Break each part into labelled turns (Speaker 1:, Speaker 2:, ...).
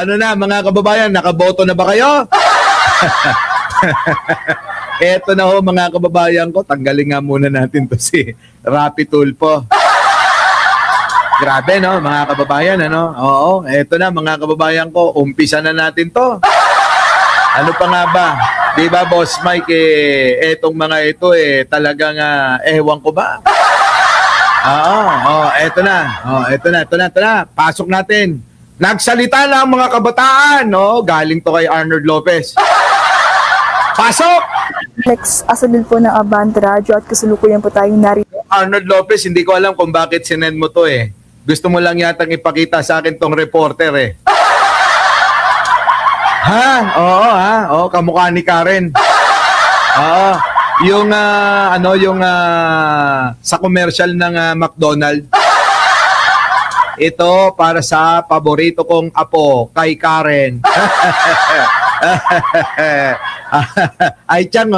Speaker 1: ano na mga kababayan, nakaboto na ba kayo? Eto na ho mga kababayan ko, tanggalin nga muna natin to si Rapi Tulfo. Grabe no, mga kababayan, ano? Oo, eto na mga kababayan ko, umpisa na natin to. Ano pa nga ba? Di ba, Boss Mike, etong mga ito, talagang, ewan ko ba? Oo, eto na. Eto na. Pasok natin. Nagsalita na ang mga kabataan, no? Galing to kay Arnold Lopez. Pasok!
Speaker 2: Alex Asadil po ng Abante Radio at kasalukuyan po tayong narito.
Speaker 1: Arnold Lopez, hindi ko alam kung bakit sinend mo to Gusto mo lang yatang ipakita sa akin tong reporter Ha? Oo Oo, kamukha ni Karen. Oo. Yung sa commercial ng McDonald's. Ito para sa paborito kong apo kay Karen. Ay, tiyang,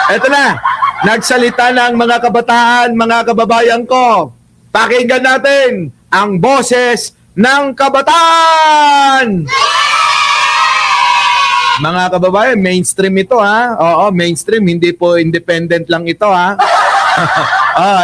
Speaker 1: Ito na. Nagsalita na ang mga kabataan, mga kababayan ko. Pakinggan natin ang boses ng kabataan. Mga kababayan, mainstream ito Oo, mainstream, hindi po independent lang ito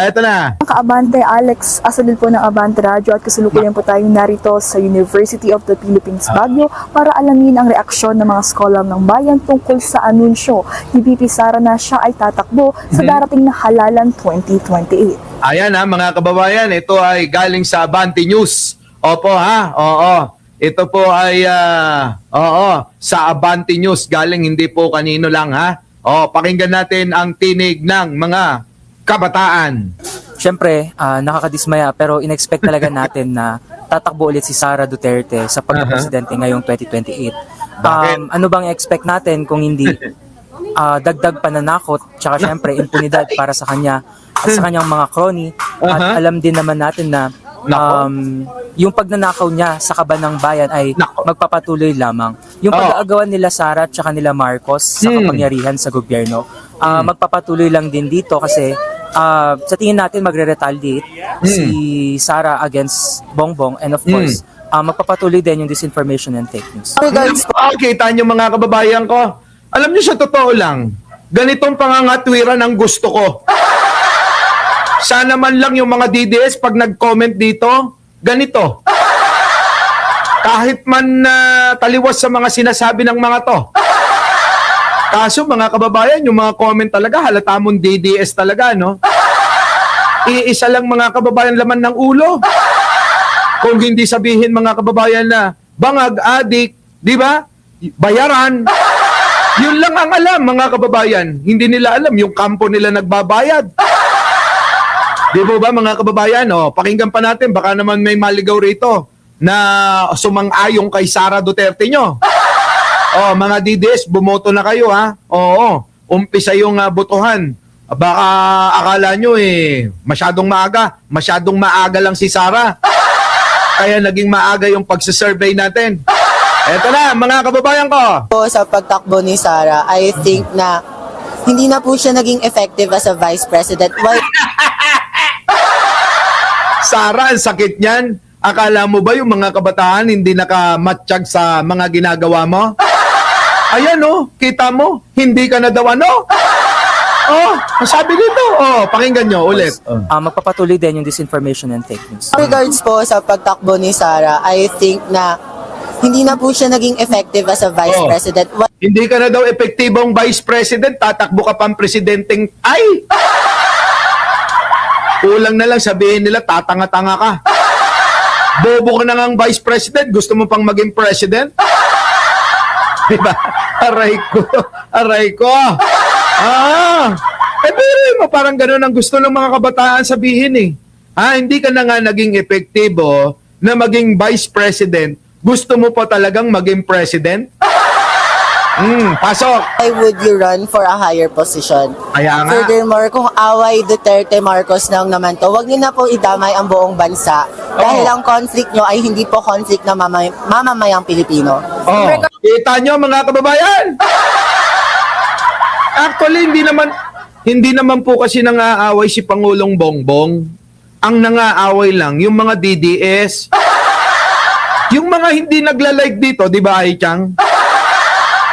Speaker 1: eto na.
Speaker 2: Kaabante Alex Asadil po ng Abante Radio at kasalukuyan po tayong narito sa University of the Philippines Baguio para alamin ang reaksyon ng mga scholar ng bayan tungkol sa anunsyo ni VP Sara na siya ay tatakbo sa darating na halalan 2028.
Speaker 1: Ayan mga kababayan, ito ay galing sa Abante News. Opo oo. Ito po ay sa Abante News galing, hindi po kanino lang pakinggan natin ang tinig ng mga kabataan.
Speaker 3: Siyempre, nakakadismaya pero in-expect talaga natin na tatakbo ulit si Sara Duterte sa pagka-presidente ngayong 2028.
Speaker 1: Bakit?
Speaker 3: Ano bang i-expect natin kung hindi dagdag pananakot tsaka siyempre impunidad para sa kanya at sa kanyang mga crony at alam din naman natin na yung pagnanakaw niya sa kaban ng bayan ay magpapatuloy lamang. Yung pag-aagawan nila Sara at saka nila Marcos sa kapangyarihan sa gobyerno, magpapatuloy lang din dito kasi sa tingin natin magre-retaliate si Sara against Bongbong and of course, magpapatuloy din yung disinformation and fake news.
Speaker 1: Kita nyo mga kababayan ko, alam nyo sa totoo lang, ganitong pangangatwiran ang gusto ko. Sana man lang yung mga DDS pag nag-comment dito, ganito. Kahit man taliwas sa mga sinasabi ng mga to. Kaso mga kababayan, yung mga comment talaga, halata mong DDS talaga, no? Iisa lang mga kababayan laman ng ulo. Kung hindi sabihin mga kababayan na bangag, adik, di ba? Bayaran. Yun lang ang alam mga kababayan. Hindi nila alam yung kampo nila nagbabayad. Di ba mga kababayan? Pakinggan pa natin, baka naman may maligaw rito na sumang-ayong kay Sara Duterte nyo. Mga DDS, bumoto na kayo Oo, umpisa yung botohan. Baka akala nyo masyadong maaga lang si Sara. Kaya naging maaga yung pagsasurvey natin. Eto na, mga kababayan ko.
Speaker 4: Sa pagtakbo ni Sara, I think na hindi na po siya naging effective as a vice president. Why?
Speaker 1: Sara, ang sakit niyan. Akala mo ba yung mga kabataan hindi nakamatsyag sa mga ginagawa mo? Ayan kita mo, hindi ka na daw sabi dito. Pakinggan nyo ulit.
Speaker 3: Magpapatuloy din yung disinformation and fake news.
Speaker 4: Regards po sa pagtakbo ni Sara, I think na hindi na po siya naging effective as a vice president. Why?
Speaker 1: Hindi ka na daw epektibong vice president, tatakbo ka pang presidenteng kulang na lang sabihin nila, tatanga-tanga ka. Bobo ka na ngang vice president, gusto mo pang maging president? Diba? Aray ko. Pero mo, parang ganun ang gusto ng mga kabataan sabihin hindi ka na nga naging epektibo na maging vice president, gusto mo pa talagang maging president? Pasok.
Speaker 4: Why would you run for a higher position?
Speaker 1: Kaya nga.
Speaker 4: Furthermore, kung away Duterte Marcos lang naman to, wag niyo na po idamay ang buong bansa. Dahil ang conflict nyo ay hindi po conflict na mamamayang Pilipino.
Speaker 1: Kita nyo mga kababayan? Actually, hindi naman po kasi nangaaway si Pangulong Bongbong. Ang nangaaway lang yung mga DDS. Yung mga hindi nagla-like dito, di ba, Ai Chang?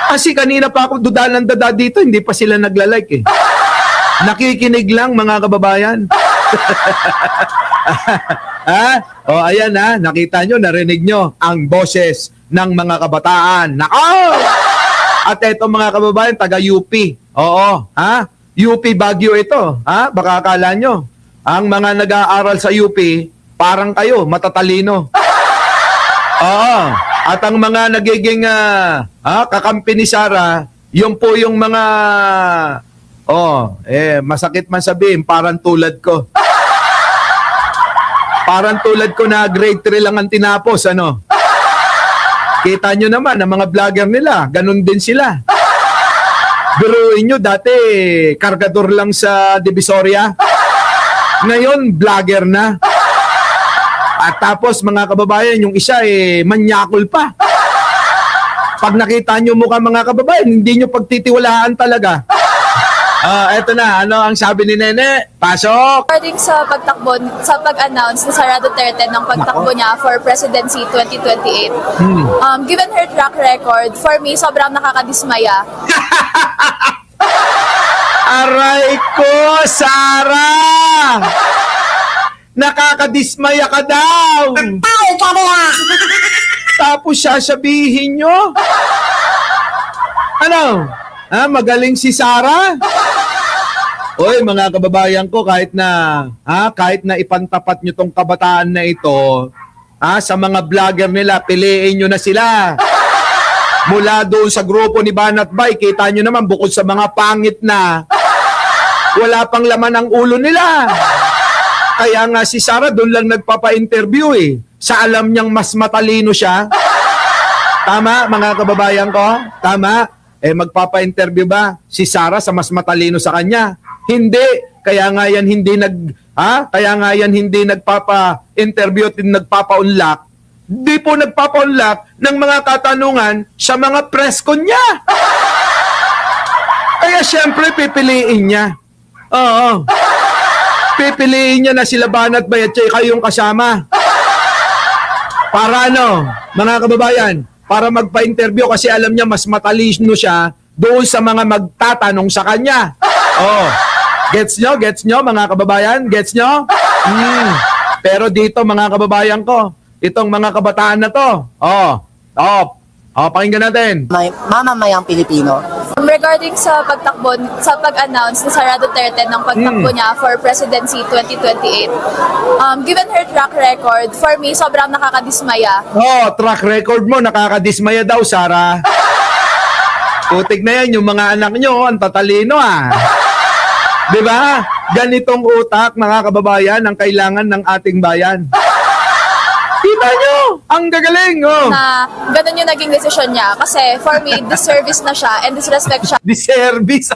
Speaker 1: Kasi kanina pa ako dada dito, hindi pa sila nagla-like eh. Nakikinig lang, mga kababayan. Ha? O, ayan ha, nakita nyo, narinig nyo ang boses ng mga kabataan. Nako! At eto mga kababayan, taga UP. Oo, ha? UP Baguio ito. Ha? Baka akala nyo, ang mga nag-aaral sa UP, parang kayo, matatalino. Oo. At ang mga nagiging kakampi ni Sara, yun po yung mga masakit man sabihin, parang tulad ko. Parang tulad ko na grade 3 lang ang tinapos, ano? Kita nyo naman, ang mga vlogger nila, ganun din sila. Biruin nyo, dati, kargador lang sa Divisoria. Ngayon, vlogger na. At tapos mga kababayan, yung isa manyakol pa. Pag nakita nyo mukha mga kababayan, hindi nyo pagtitiwalaan talaga. Eto na, ano ang sabi ni Nene? Pasok!
Speaker 5: Regarding sa pagtakbo, sa pag-announce ni Sara Duterte ng pagtakbo niya for presidency 2028, given her track record, for me, sobrang nakakadismaya.
Speaker 1: Aray ko, Sara! Nakakadismaya ka daw! Tapos sasabihin nyo? Ano? Magaling si Sara? Oy, mga kababayan ko, kahit na ipantapat nyo tong kabataan na ito, sa mga vlogger nila, piliin nyo na sila. Mula doon sa grupo ni Banat Bay, kita nyo naman, bukod sa mga pangit na, wala pang laman ang ulo nila. Kaya nga si Sara doon lang nagpapa-interview sa alam niyang mas matalino siya. Tama, mga kababayan ko? Tama? Magpapa-interview ba si Sara sa mas matalino sa kanya? Hindi. Kaya nga yan hindi nagpapa-interview at nagpapa-unlock. Di po nagpapa-unlock ng mga katanungan sa mga press con niya. Kaya syempre pipiliin niya. Oo. Pipiliin niya na sila Banat Bay at kayong kasama. Para ano, mga kababayan, para magpa-interview kasi alam niya mas matalino siya doon sa mga magtatanong sa kanya. Oh, gets nyo mga kababayan? Gets nyo? Pero dito mga kababayan ko, itong mga kabataan na to, pakinggan natin.
Speaker 4: Mamamayang Pilipino.
Speaker 5: Regarding sa pagtakbo, sa pag-announce ni Sara Duterte ng pagtakbo niya for presidency 2028, given her track record, for me, sobrang nakakadismaya.
Speaker 1: Track record mo, nakakadismaya daw, Sara. Putik na yan, yung mga anak nyo, ang tatalino Di ba? Ganitong utak, mga kababayan, ang kailangan ng ating bayan. Kita nyo, ang gagaling,
Speaker 5: Na ganun yung naging desisyon niya. Kasi for me, disservice na siya and disrespect siya.
Speaker 1: Disservice.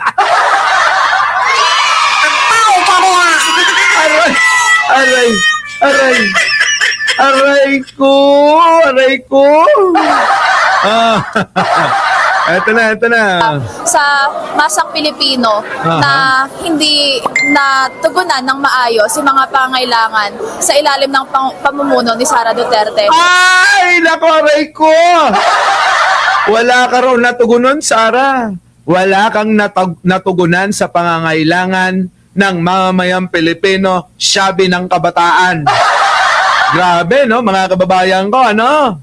Speaker 1: Aray ko. Eto na.
Speaker 5: Sa masang Pilipino na hindi natugunan ng maayos yung mga pangailangan sa ilalim ng pamumuno ni Sara Duterte.
Speaker 1: Ay, naku, aray ko. Wala ka raw natugunan, Sara. Wala kang natugunan sa pangangailangan ng mamamayang Pilipino, sabi ng kabataan. Grabe, no, mga kababayan ko, ano?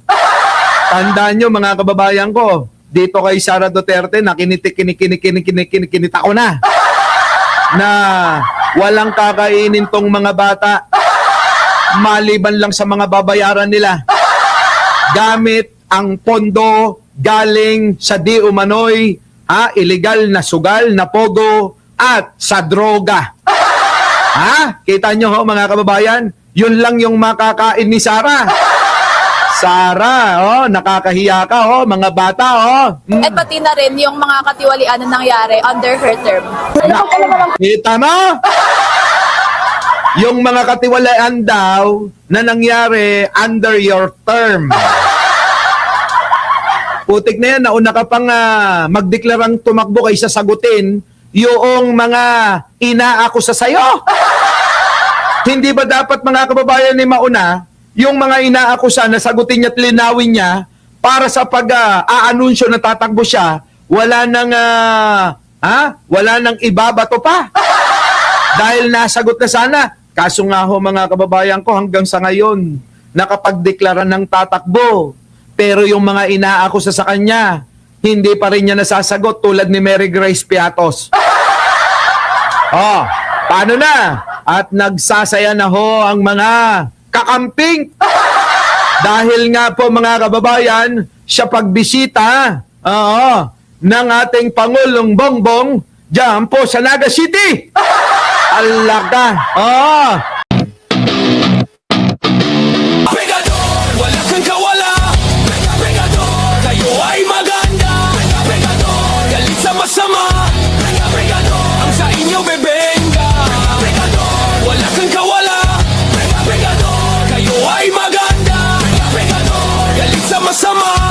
Speaker 1: Tandaan nyo, mga kababayan ko, dito kay Sara Duterte, nakinitik-kinikinikinita ko na walang kakainin tong mga bata maliban lang sa mga babayaran nila gamit ang pondo galing sa di umano'y illegal na sugal na pogo at sa droga. Kita nyo ho, mga kababayan, yun lang yung makakain ni Sara. Sara, nakakahiya ka, mga bata,
Speaker 5: At pati na rin yung mga katiwalian na nangyari under her term.
Speaker 1: Kita mo? Yung mga katiwalaan daw na nangyari under your term. Putik na yan, nauna ka pang magdeklarang tumakbo kaysa sagutin yung mga inaakusa sa'yo. Hindi ba dapat, mga kababayan, ni mauna yung mga inaakusa na sagutin niya at linawin niya para sa pag-aanunsyo na tatakbo siya, wala nang ibabato pa. Dahil nasagot na sana. Kaso nga ho mga kababayan ko, hanggang sa ngayon, nakapagdeklara ng tatakbo. Pero yung mga inaakusa sa kanya, hindi pa rin niya nasasagot tulad ni Mary Grace Piatos. Oh, paano na? At nagsasaya na ho ang mga kakamping. Dahil nga po mga kababayan, siya pagbisita ng ating Pangulong Bongbong diyan po sa Naga City. Alaka.
Speaker 6: Pegador, wala kang kawala. Pegador, kayo ay maganda. Pegador, galit sa masama. Pegador, ang sa inyo bebenga. Pegador, wala kang kawala. Pegador, kayo ay maganda. Pegador, galit sa masama.